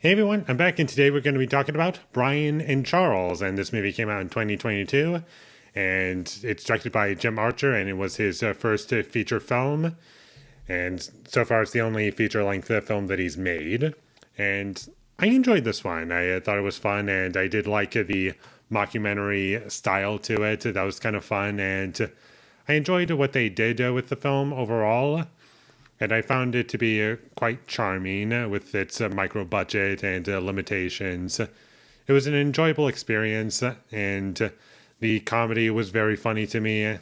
Hey everyone, I'm back and today we're going to be talking about Brian and Charles. And this movie came out in 2022 and it's directed by Jim Archer and it was his first feature film. And so far it's the only feature length film that he's made. And I enjoyed this one. I thought it was fun and I did like the mockumentary style to it. That was kind of fun and I enjoyed what they did with the film overall. And I found it to be quite charming with its micro budget and limitations. It was an enjoyable experience, and the comedy was very funny to me.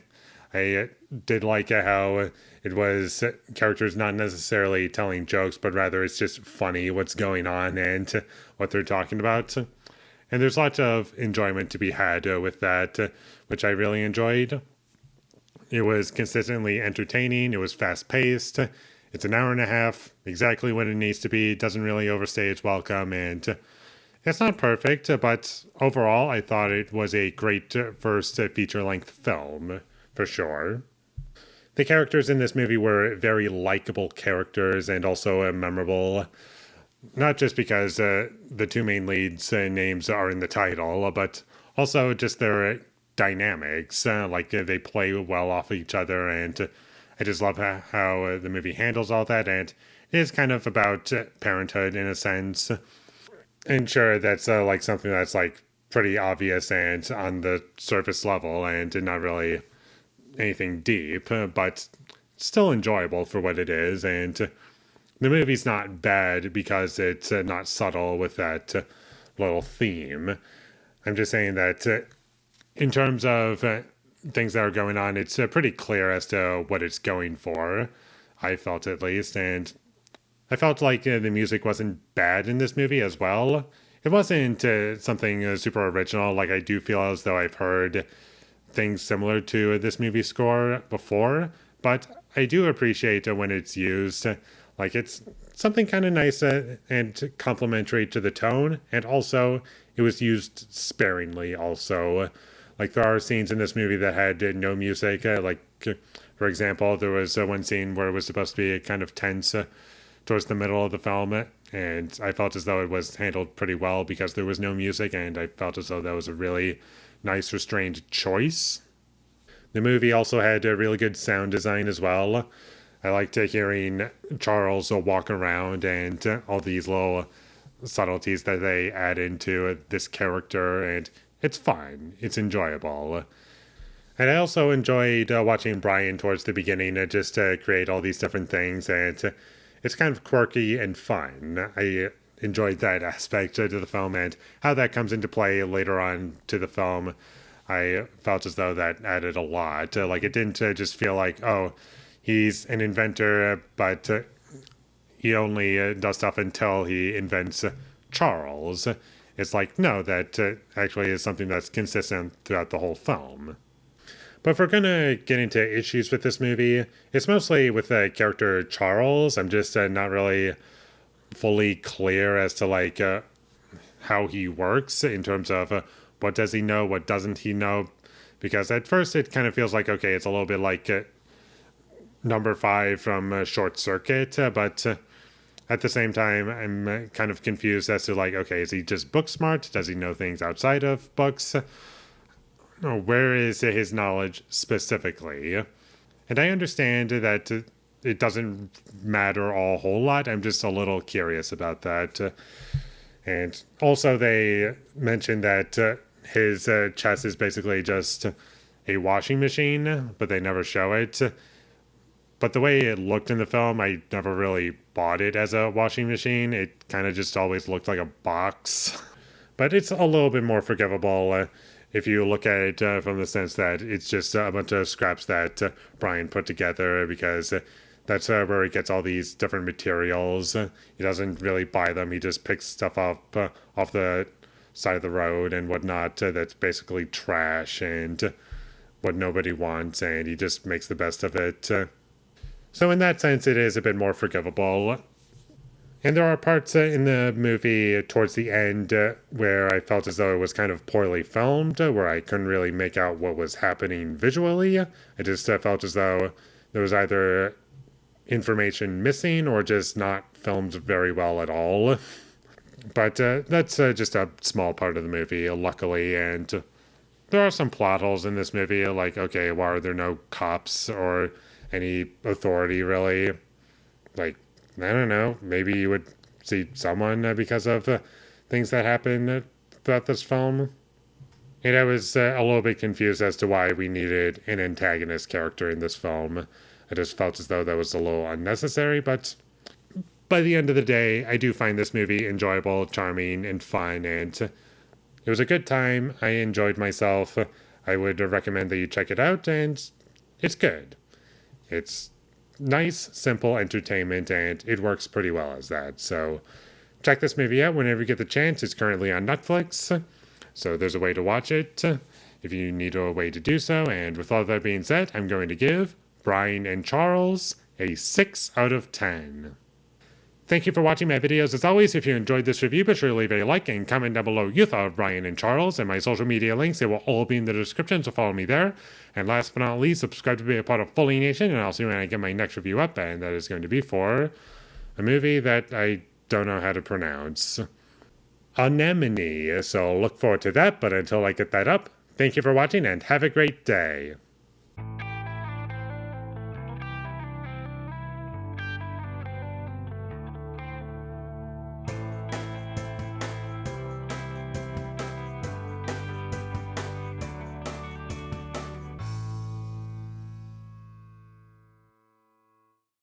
I did like how it was characters not necessarily telling jokes, but rather it's just funny what's going on and what they're talking about. And there's lots of enjoyment to be had with that, which I really enjoyed. It was consistently entertaining. It was fast paced. It's an hour and a half, exactly what it needs to be. It doesn't really overstay its welcome, and it's not perfect, but overall, I thought it was a great first feature length film, for sure. The characters in this movie were very likable characters and also memorable, not just because the two main leads' names are in the title, but also just their dynamics. They play well off each other, and I just love how the movie handles all that. And it is kind of about parenthood in a sense. And sure, that's like something that's like pretty obvious and on the surface level, and not really anything deep, but still enjoyable for what it is. And the movie's not bad because it's not subtle with that little theme. I'm just saying that in terms of things that are going on, it's pretty clear as to what it's going for. I felt at least, and I felt like the music wasn't bad in this movie as well. It wasn't something super original. Like I do feel as though I've heard things similar to this movie score before, but I do appreciate when it's used. Like it's something kind of nice and complementary to the tone, and also it was used sparingly. Also, like there are scenes in this movie that had no music. For example, there was one scene where it was supposed to be kind of tense towards the middle of the film, and I felt as though it was handled pretty well because there was no music, and I felt as though that was a really nice, restrained choice. The movie also had a really good sound design as well. I liked hearing Charles walk around and all these little subtleties that they add into this character, and it's fun. It's enjoyable. And I also enjoyed watching Brian towards the beginning just to create all these different things, and it's kind of quirky and fun. I enjoyed that aspect to the film and how that comes into play later on to the film. I felt as though that added a lot. Like it didn't just feel like, oh, he's an inventor, but he only does stuff until he invents Charles. It's like, no, that actually is something that's consistent throughout the whole film. But if we're going to get into issues with this movie, it's mostly with the character Charles. I'm just not really fully clear as to how he works in terms of what does he know, what doesn't he know. Because at first it kind of feels like, okay, it's a little bit like number five from Short Circuit, but at the same time, I'm kind of confused as to okay, is he just book smart? Does he know things outside of books? Or where is his knowledge specifically? And I understand that it doesn't matter a whole lot. I'm just a little curious about that. And also, they mentioned that his chest is basically just a washing machine, but they never show it. But the way it looked in the film, I never really bought it as a washing machine. It kind of just always looked like a box. But it's a little bit more forgivable if you look at it from the sense that it's just a bunch of scraps that Brian put together because that's where he gets all these different materials. He doesn't really buy them. He just picks stuff up off the side of the road and whatnot that's basically trash and what nobody wants, and he just makes the best of it. So in that sense, it is a bit more forgivable. And there are parts in the movie towards the end where I felt as though it was kind of poorly filmed, where I couldn't really make out what was happening visually. I just felt as though there was either information missing or just not filmed very well at all. But that's just a small part of the movie, luckily. And there are some plot holes in this movie, like, okay, why are there no cops or any authority, really? Like, I don't know, maybe you would see someone because of things that happen throughout this film. And I was a little bit confused as to why we needed an antagonist character in this film. I just felt as though that was a little unnecessary, but by the end of the day, I do find this movie enjoyable, charming, and fun, and it was a good time. I enjoyed myself. I would recommend that you check it out, and it's good. It's nice, simple entertainment, and it works pretty well as that. So check this movie out whenever you get the chance. It's currently on Netflix, so there's a way to watch it if you need a way to do so. And with all that being said, I'm going to give Brian and Charles a 6 out of 10. Thank you for watching my videos. As always, if you enjoyed this review, be sure to leave a like and comment down below what you thought of Brian and Charles, and my social media links. They will all be in the description, so follow me there. And last but not least, subscribe to be a part of Foley Nation, and I'll see you when I get my next review up, and that is going to be for a movie that I don't know how to pronounce. Anemone. So look forward to that, but until I get that up, thank you for watching, and have a great day.